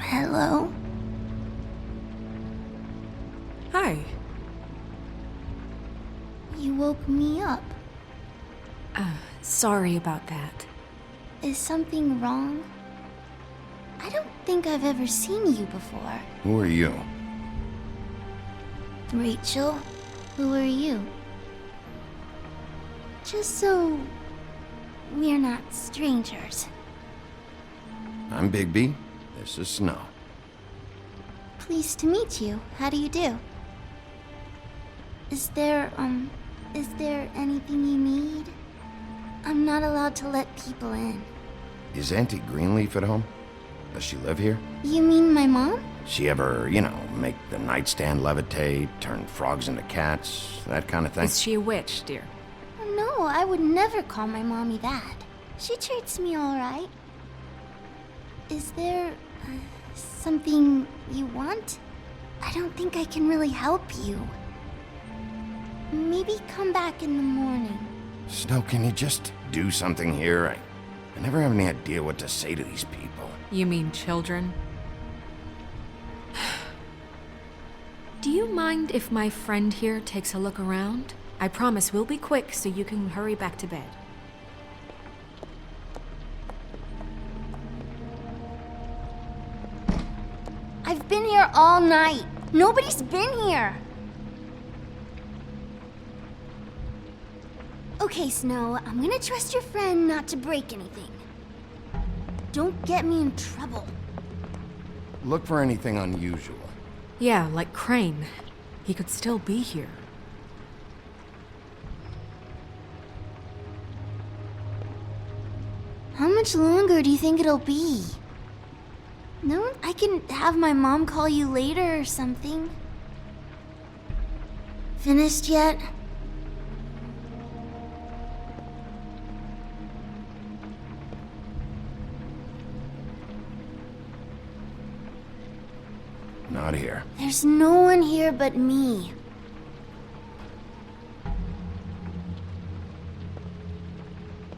Hello?
Hi.
You woke me up.
Sorry about that.
Is something wrong? I don't think I've ever seen you before.
Who are you?
Rachel, who are you? Just so we're not strangers.
I'm Bigby. This is Snow.
Pleased to meet you. How do you do? Is there anything you need? I'm not allowed to let people in.
Is Auntie Greenleaf at home? Does she live here?
You mean my mom?
She ever, make the nightstand levitate, turn frogs into cats, that kind of thing?
Is she a witch, dear?
Oh, no, I would never call my mommy that. She treats me all right. Is there something you want? I don't think I can really help you. Maybe come back in the morning.
Snow, can you just do something here? I never have any idea what to say to these people.
You mean children? Do you mind if my friend here takes a look around? I promise we'll be quick so you can hurry back to bed.
I've been here all night. Nobody's been here. Okay, Snow, I'm gonna trust your friend not to break anything. Don't get me in trouble.
Look for anything unusual.
Yeah, like Crane. He could still be here.
How much longer do you think it'll be? No, I can have my mom call you later or something. Finished yet?
Not here.
There's no one here but me.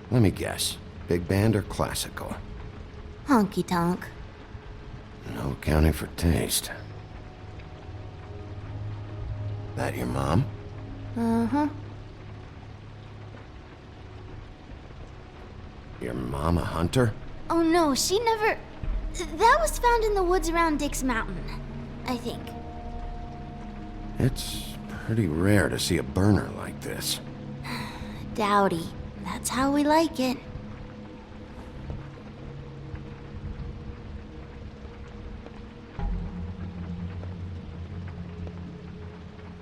Let me guess. Big band or classical?
Honky tonk.
No accounting for taste. That your mom?
Uh-huh.
Your mom a hunter?
Oh no, she never... That was found in the woods around Dick's Mountain, I think.
It's pretty rare to see a burner like this.
Dowdy. That's how we like it.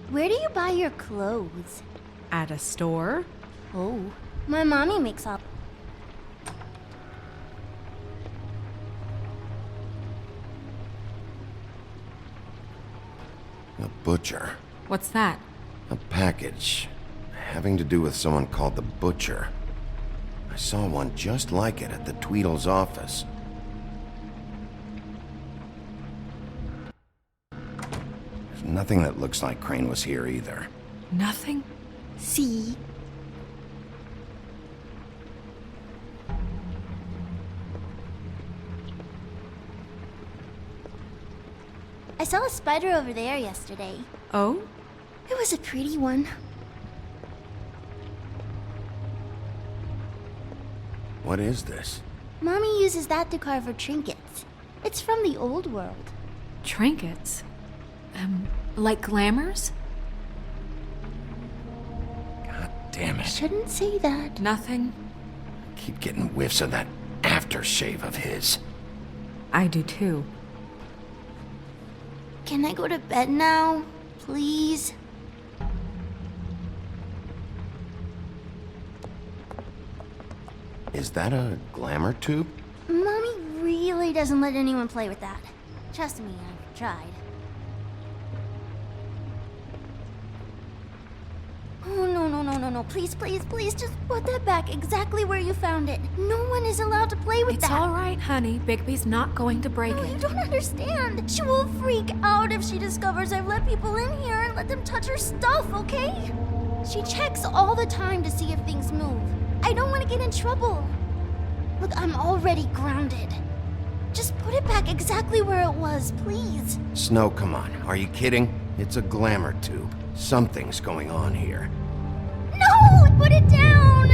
Where do you buy your clothes?
At a store?
Oh, my mommy makes all...
A butcher.
What's that?
A package. Having to do with someone called the Butcher. I saw one just like it at the Tweedle's office. There's nothing that looks like Crane was here either.
Nothing?
See? I saw a spider over there yesterday.
Oh?
It was a pretty one.
What is this?
Mommy uses that to carve her trinkets. It's from the old world.
Trinkets? Like glamours?
God damn it.
Shouldn't say that.
Nothing.
Keep getting whiffs of that aftershave of his.
I do too.
Can I go to bed now? Please?
Is that a glamour tube?
Mommy really doesn't let anyone play with that. Trust me, I've tried. Oh, no. Please, just put that back exactly where you found it. No one is allowed to play with
It's
that.
all right, honey. Bigby's not going to break
No,
it.
you don't understand. She will freak out if she discovers I've let people in here and let them touch her stuff, okay? She checks all the time to see if things move. I don't want to get in trouble. Look, I'm already grounded. Just put it back exactly where it was, please.
Snow, come on. Are you kidding? It's a glamour tube. Something's going on here.
No! Put it down!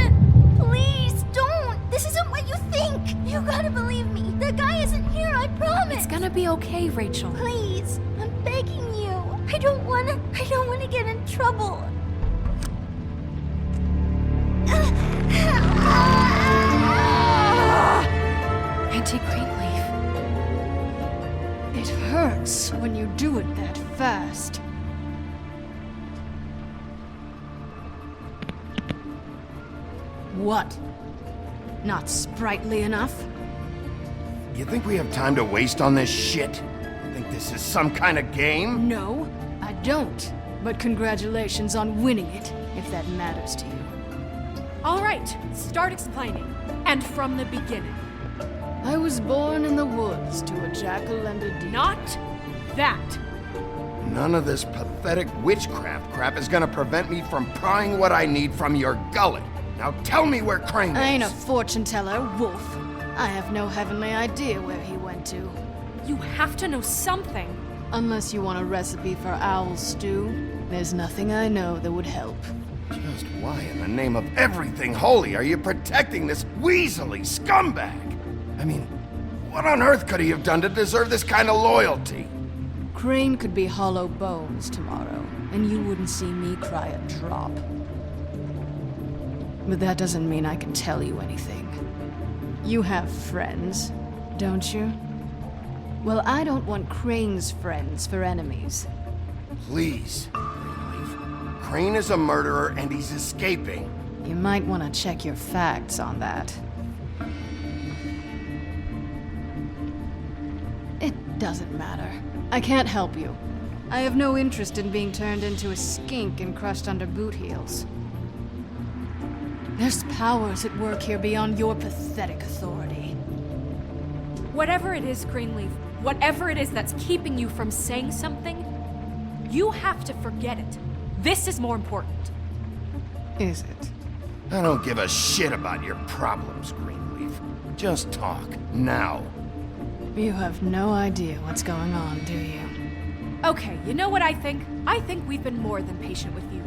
Please, don't! This isn't what you think! You gotta believe me. The guy isn't here, I promise!
It's gonna be okay, Rachel.
Please, I'm begging you. I don't wanna get in trouble.
Auntie Greenleaf.
It hurts when you do it that fast. What? Not sprightly enough?
You think we have time to waste on this shit? You think this is some kind of game?
No, I don't. But congratulations on winning it, if that matters to you.
All right, start explaining. And from the beginning.
I was born in the woods to a jackal and a deer.
Not that.
None of this pathetic witchcraft crap is gonna prevent me from prying what I need from your gullet. Now tell me where Crane is.
I ain't a fortune teller, Wolf. I have no heavenly idea where he went to.
You have to know something.
Unless you want a recipe for owl stew, there's nothing I know that would help.
Just why in the name of everything holy are you protecting this weaselly scumbag? I mean, what on earth could he have done to deserve this kind of loyalty?
Crane could be hollow bones tomorrow, and you wouldn't see me cry a drop. But that doesn't mean I can tell you anything. You have friends, don't you? Well, I don't want Crane's friends for enemies.
Please, Greenleaf. Crane is a murderer and he's escaping.
You might want to check your facts on that. It doesn't matter. I can't help you. I have no interest in being turned into a skink and crushed under boot heels. There's powers at work here beyond your pathetic authority.
Whatever it is, Greenleaf, whatever it is that's keeping you from saying something, you have to forget it. This is more important.
Is it?
I don't give a shit about your problems, Greenleaf. Just talk, now.
You have no idea what's going on, do you?
Okay, you know what I think? I think we've been more than patient with you.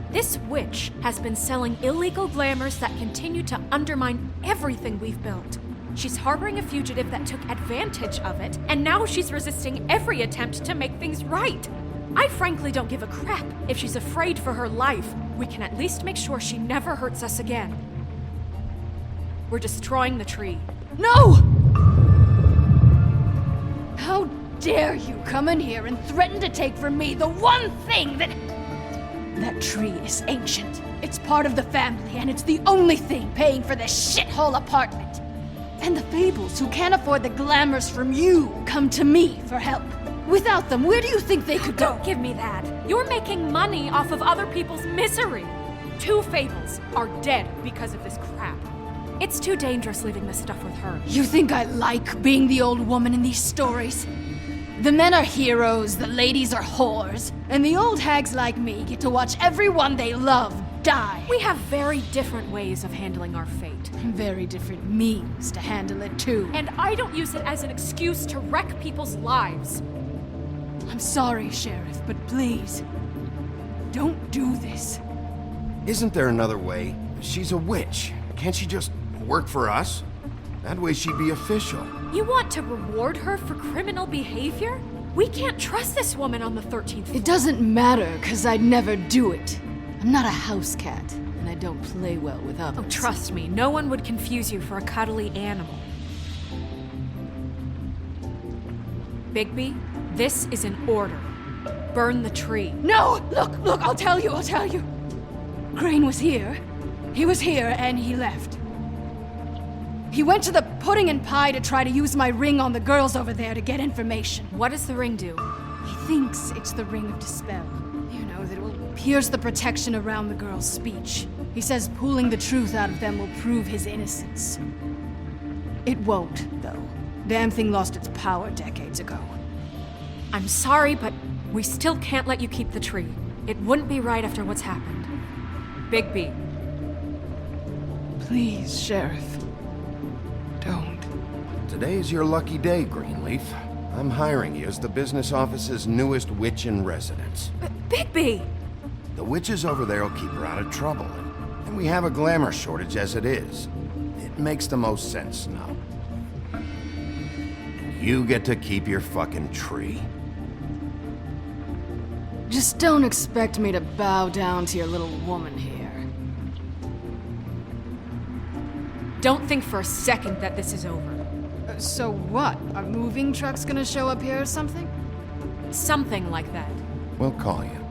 This witch has been selling illegal glamours that continue to undermine everything we've built. She's harboring a fugitive that took advantage of it, and now she's resisting every attempt to make things right. I frankly don't give a crap if she's afraid for her life. We can at least make sure she never hurts us again. We're destroying the tree.
No! How dare you come in here and threaten to take from me the one thing that... That tree is ancient. It's part of the family, and it's the only thing paying for this shithole apartment. And the Fables, who can't afford the glamours from you, come to me for help. Without them, where do you think they could go?
Don't give me that. You're making money off of other people's misery. 2 Fables are dead because of this crap. It's too dangerous leaving this stuff with her.
You think I like being the old woman in these stories? The men are heroes, the ladies are whores, and the old hags like me get to watch everyone they love die.
We have very different ways of handling our fate.
Very different means to handle it, too.
And I don't use it as an excuse to wreck people's lives.
I'm sorry, Sheriff, but please, don't do this.
Isn't there another way? She's a witch. Can't she just work for us? That way she'd be official.
You want to reward her for criminal behavior? We can't trust this woman on the 13th floor.
It doesn't matter, because I'd never do it. I'm not a house cat, and I don't play well with others.
Oh, trust me, no one would confuse you for a cuddly animal. Bigby, this is an order. Burn the tree.
No! Look, I'll tell you. Crane was here. He was here, and he left. He went to the pudding and pie to try to use my ring on the girls over there to get information.
What does the ring do?
He thinks it's the Ring of Dispel. You know, that it will pierce the protection around the girls' speech. He says pulling the truth out of them will prove his innocence. It won't, though. Damn thing lost its power decades ago.
I'm sorry, but we still can't let you keep the tree. It wouldn't be right after what's happened. Bigby.
Please, Sheriff. Don't.
Today's your lucky day, Greenleaf. I'm hiring you as the business office's newest witch in residence.
Bigby!
The witches over there will keep her out of trouble, and we have a glamour shortage as it is. It makes the most sense now. And you get to keep your fucking tree.
Just don't expect me to bow down to your little woman here.
Don't think for a second that this is over.
So what? A moving truck's gonna show up here or something?
Something like that.
We'll call you.